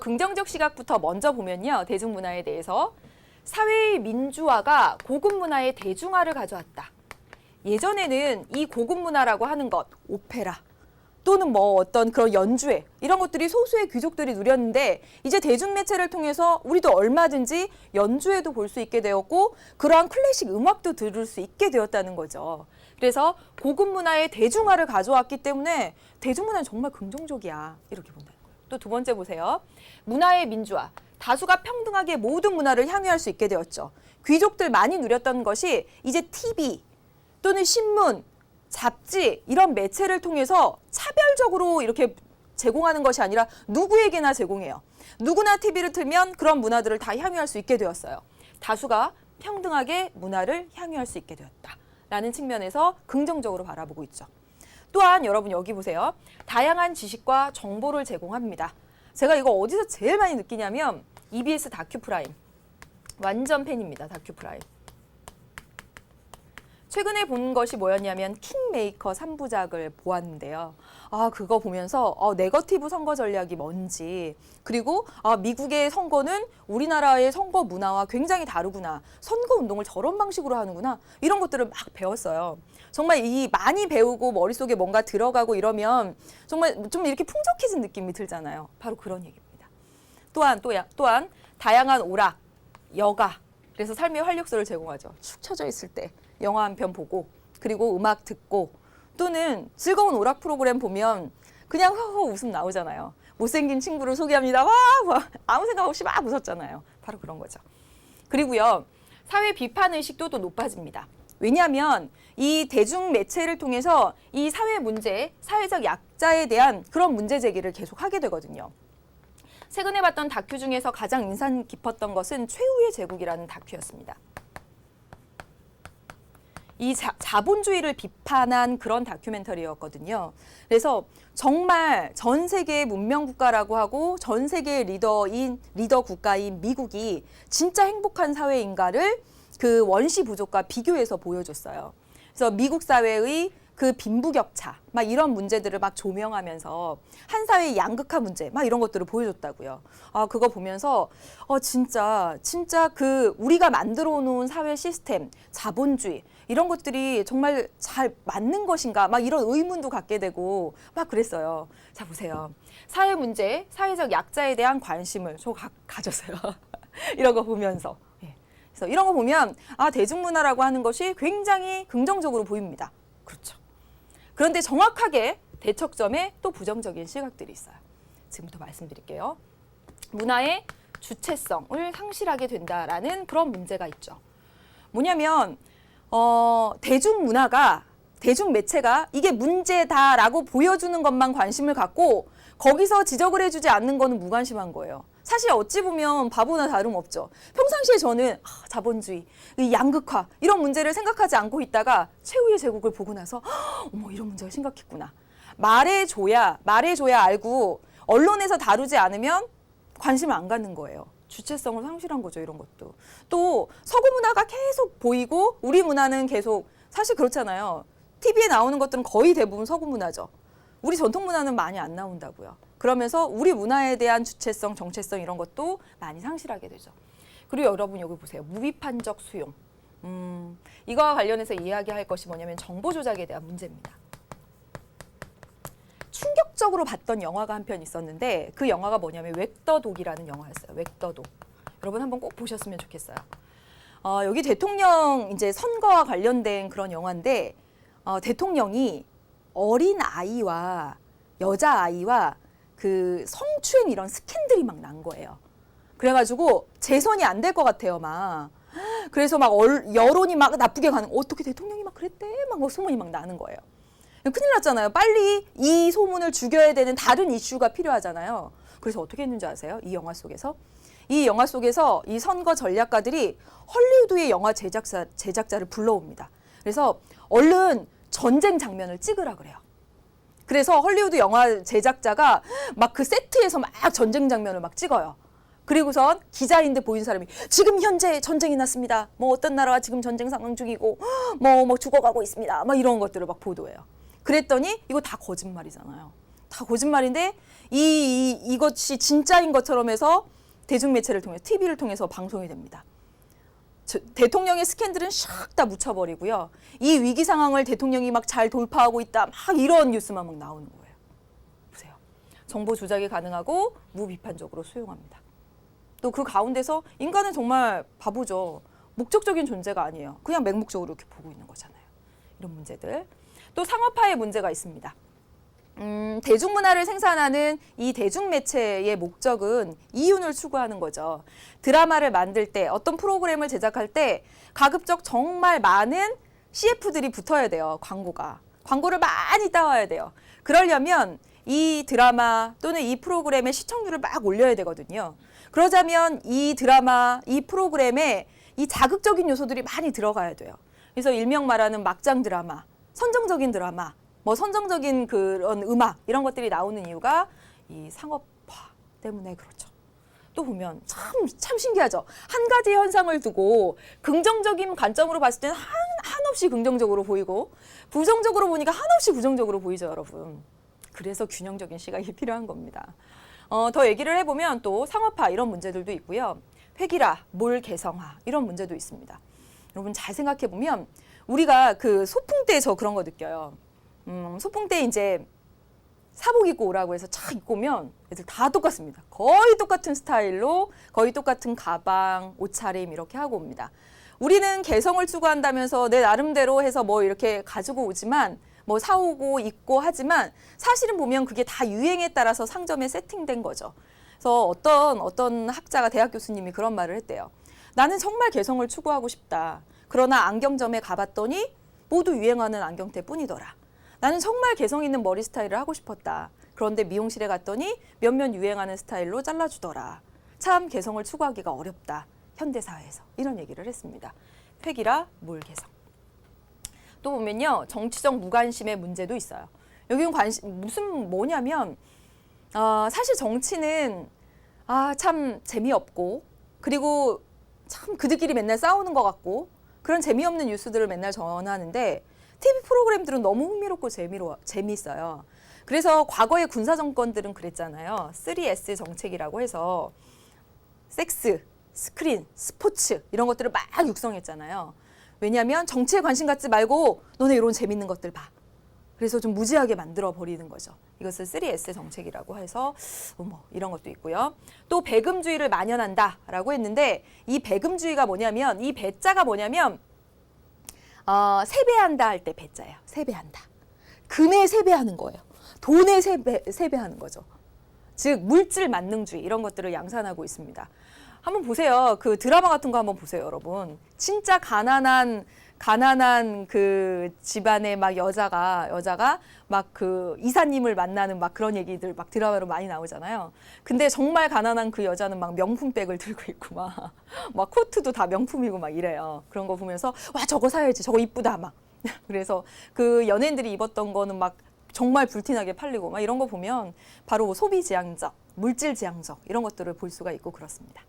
긍정적 시각부터 먼저 보면요. 대중문화에 대해서 사회의 민주화가 고급 문화의 대중화를 가져왔다. 예전에는 이 고급 문화라고 하는 것, 오페라 또는 뭐 어떤 그런 연주회 이런 것들이 소수의 귀족들이 누렸는데 이제 대중매체를 통해서 우리도 얼마든지 연주회도 볼 수 있게 되었고 그러한 클래식 음악도 들을 수 있게 되었다는 거죠. 그래서 고급 문화의 대중화를 가져왔기 때문에 대중문화는 정말 긍정적이야. 이렇게 본다는 거예요. 또 두 번째 보세요. 문화의 민주화. 다수가 평등하게 모든 문화를 향유할 수 있게 되었죠. 귀족들 많이 누렸던 것이 이제 TV 또는 신문, 잡지 이런 매체를 통해서 차별적으로 이렇게 제공하는 것이 아니라 누구에게나 제공해요. 누구나 TV를 틀면 그런 문화들을 다 향유할 수 있게 되었어요. 다수가 평등하게 문화를 향유할 수 있게 되었다라는 측면에서 긍정적으로 바라보고 있죠. 또한 여러분 여기 보세요. 다양한 지식과 정보를 제공합니다. 제가 이거 어디서 제일 많이 느끼냐면 EBS 다큐프라임. 완전 팬입니다. 다큐프라임. 최근에 본 것이 뭐였냐면 킹메이커 3부작을 보았는데요. 그거 보면서 네거티브 선거 전략이 뭔지 그리고 미국의 선거는 우리나라의 선거 문화와 굉장히 다르구나. 선거 운동을 저런 방식으로 하는구나. 이런 것들을 막 배웠어요. 정말 이 많이 배우고 머릿속에 뭔가 들어가고 이러면 정말 좀 이렇게 풍족해진 느낌이 들잖아요. 바로 그런 얘기입니다. 또한 다양한 오락, 여가 그래서 삶의 활력소를 제공하죠. 축 처져 있을 때 영화 한 편 보고 그리고 음악 듣고 또는 즐거운 오락 프로그램 보면 그냥 허허 웃음 나오잖아요. 못생긴 친구를 소개합니다. 와 아무 생각 없이 막 웃었잖아요. 바로 그런 거죠. 그리고요. 사회 비판 의식도 또 높아집니다. 왜냐하면 이 대중 매체를 통해서 이 사회 문제, 사회적 약자에 대한 그런 문제 제기를 계속 하게 되거든요. 최근에 봤던 다큐 중에서 가장 인상 깊었던 것은 최후의 제국이라는 다큐였습니다. 이 자본주의를 비판한 그런 다큐멘터리였거든요. 그래서 정말 전 세계의 문명 국가라고 하고 전 세계의 리더 국가인 미국이 진짜 행복한 사회인가를 그 원시 부족과 비교해서 보여줬어요. 그래서 미국 사회의 그 빈부격차 막 이런 문제들을 막 조명하면서 한 사회의 양극화 문제 막 이런 것들을 보여줬다고요. 그거 보면서 진짜 그 우리가 만들어 놓은 사회 시스템, 자본주의 이런 것들이 정말 잘 맞는 것인가 막 이런 의문도 갖게 되고 막 그랬어요. 자 보세요. 사회 문제, 사회적 약자에 대한 관심을 저 가졌어요. 이런 거 보면서. 그래서 이런 거 보면 대중문화라고 하는 것이 굉장히 긍정적으로 보입니다. 그렇죠. 그런데 정확하게 대척점에 또 부정적인 시각들이 있어요. 지금부터 말씀드릴게요. 문화의 주체성을 상실하게 된다라는 그런 문제가 있죠. 뭐냐면 대중문화가 대중매체가 이게 문제다라고 보여주는 것만 관심을 갖고 거기서 지적을 해주지 않는 거는 무관심한 거예요. 사실 어찌 보면 바보나 다름없죠. 평상시에 저는 자본주의, 이 양극화 이런 문제를 생각하지 않고 있다가 최후의 제국을 보고 나서 어머 이런 문제가 심각했구나. 말해줘야 알고 언론에서 다루지 않으면 관심을 안 갖는 거예요. 주체성을 상실한 거죠. 이런 것도. 또 서구 문화가 계속 보이고 우리 문화는 계속 사실 그렇잖아요. TV에 나오는 것들은 거의 대부분 서구 문화죠. 우리 전통 문화는 많이 안 나온다고요. 그러면서 우리 문화에 대한 주체성, 정체성 이런 것도 많이 상실하게 되죠. 그리고 여러분 여기 보세요. 무비판적 수용. 이거와 관련해서 이야기할 것이 뭐냐면 정보 조작에 대한 문제입니다. 충격적으로 봤던 영화가 한 편 있었는데 그 영화가 뭐냐면 웩더독이라는 영화였어요. 웩더독. 여러분 한번 꼭 보셨으면 좋겠어요. 여기 대통령 이제 선거와 관련된 그런 영화인데 대통령이 어린 아이와 여자 아이와 그 성추행 이런 스캔들이 막 난 거예요. 그래가지고 재선이 안 될 것 같아요, 막. 그래서 막 여론이 막 나쁘게 가는, 어떻게 대통령이 막 그랬대? 막 소문이 막 나는 거예요. 큰일 났잖아요. 빨리 이 소문을 죽여야 되는 다른 이슈가 필요하잖아요. 그래서 어떻게 했는지 아세요? 이 영화 속에서 이 선거 전략가들이 헐리우드의 영화 제작자를 불러옵니다. 그래서 얼른 전쟁 장면을 찍으라 그래요. 그래서 헐리우드 영화 제작자가 막 그 세트에서 막 전쟁 장면을 막 찍어요. 그리고선 기자인데 보인 사람이 지금 현재 전쟁이 났습니다. 뭐 어떤 나라가 지금 전쟁 상황 중이고 뭐 죽어가고 있습니다. 막 이런 것들을 막 보도해요. 그랬더니 이거 다 거짓말이잖아요. 다 거짓말인데 이것이 진짜인 것처럼 해서 대중매체를 통해 TV를 통해서 방송이 됩니다. 대통령의 스캔들은 샥 다 묻혀버리고요. 이 위기 상황을 대통령이 막 잘 돌파하고 있다. 막 이런 뉴스만 막 나오는 거예요. 보세요. 정보 조작이 가능하고 무비판적으로 수용합니다. 또 그 가운데서 인간은 정말 바보죠. 목적적인 존재가 아니에요. 그냥 맹목적으로 이렇게 보고 있는 거잖아요. 이런 문제들. 또 상업화의 문제가 있습니다. 대중문화를 생산하는 이 대중매체의 목적은 이윤을 추구하는 거죠. 드라마를 만들 때, 어떤 프로그램을 제작할 때 가급적 정말 많은 CF들이 붙어야 돼요. 광고를 많이 따와야 돼요. 그러려면 이 드라마 또는 이 프로그램의 시청률을 막 올려야 되거든요. 그러자면 이 드라마, 이 프로그램에 이 자극적인 요소들이 많이 들어가야 돼요. 그래서 일명 말하는 막장 드라마, 선정적인 드라마, 선정적인 그런 음악 이런 것들이 나오는 이유가 이 상업화 때문에 그렇죠. 또 보면 참 신기하죠. 한 가지 현상을 두고 긍정적인 관점으로 봤을 때는 한없이 긍정적으로 보이고 부정적으로 보니까 한없이 부정적으로 보이죠, 여러분. 그래서 균형적인 시각이 필요한 겁니다. 더 얘기를 해보면 또 상업화 이런 문제들도 있고요. 획일화, 몰 개성화 이런 문제도 있습니다. 여러분 잘 생각해보면 우리가 그 소풍 때 저 그런 거 느껴요. 소풍 때 이제 사복 입고 오라고 해서 착 입고 오면 애들 다 똑같습니다. 거의 똑같은 스타일로 거의 똑같은 가방, 옷차림 이렇게 하고 옵니다. 우리는 개성을 추구한다면서 내 나름대로 해서 뭐 이렇게 가지고 오지만 뭐 사오고 입고 하지만 사실은 보면 그게 다 유행에 따라서 상점에 세팅된 거죠. 그래서 어떤 학자가 대학 교수님이 그런 말을 했대요. 나는 정말 개성을 추구하고 싶다. 그러나 안경점에 가봤더니 모두 유행하는 안경테 뿐이더라. 나는 정말 개성 있는 머리 스타일을 하고 싶었다. 그런데 미용실에 갔더니 몇몇 유행하는 스타일로 잘라주더라. 참 개성을 추구하기가 어렵다. 현대사회에서. 이런 얘기를 했습니다. 획일화, 몰 개성. 또 보면요. 정치적 무관심의 문제도 있어요. 여기는 뭐냐면 사실 정치는 참 재미없고 그리고 참 그들끼리 맨날 싸우는 것 같고 그런 재미없는 뉴스들을 맨날 전하는데 TV 프로그램들은 너무 흥미롭고 재미있어요. 그래서 과거의 군사 정권들은 그랬잖아요. 3S 정책이라고 해서 섹스, 스크린, 스포츠 이런 것들을 막 육성했잖아요. 왜냐하면 정치에 관심 갖지 말고 너네 이런 재밌는 것들 봐. 그래서 좀 무지하게 만들어 버리는 거죠. 이것을 3S 정책이라고 해서 이런 것도 있고요. 또 배금주의를 만연한다라고 했는데 이 배금주의가 뭐냐면 이 배자가 뭐냐면 세배한다 할 때 배자예요. 세배한다. 금에 세배하는 거예요. 돈에 세배하는 거죠. 즉 물질 만능주의 이런 것들을 양산하고 있습니다. 한번 보세요. 그 드라마 같은 거 한번 보세요, 여러분. 진짜 가난한 그 집안의 막 여자가 막 그 이사님을 만나는 막 그런 얘기들 막 드라마로 많이 나오잖아요. 근데 정말 가난한 그 여자는 막 명품백을 들고 있고 막 코트도 다 명품이고 막 이래요. 그런 거 보면서 와 저거 사야지, 저거 이쁘다 막. 그래서 그 연예인들이 입었던 거는 막 정말 불티나게 팔리고 막 이런 거 보면 바로 소비 지향적, 물질 지향적 이런 것들을 볼 수가 있고 그렇습니다.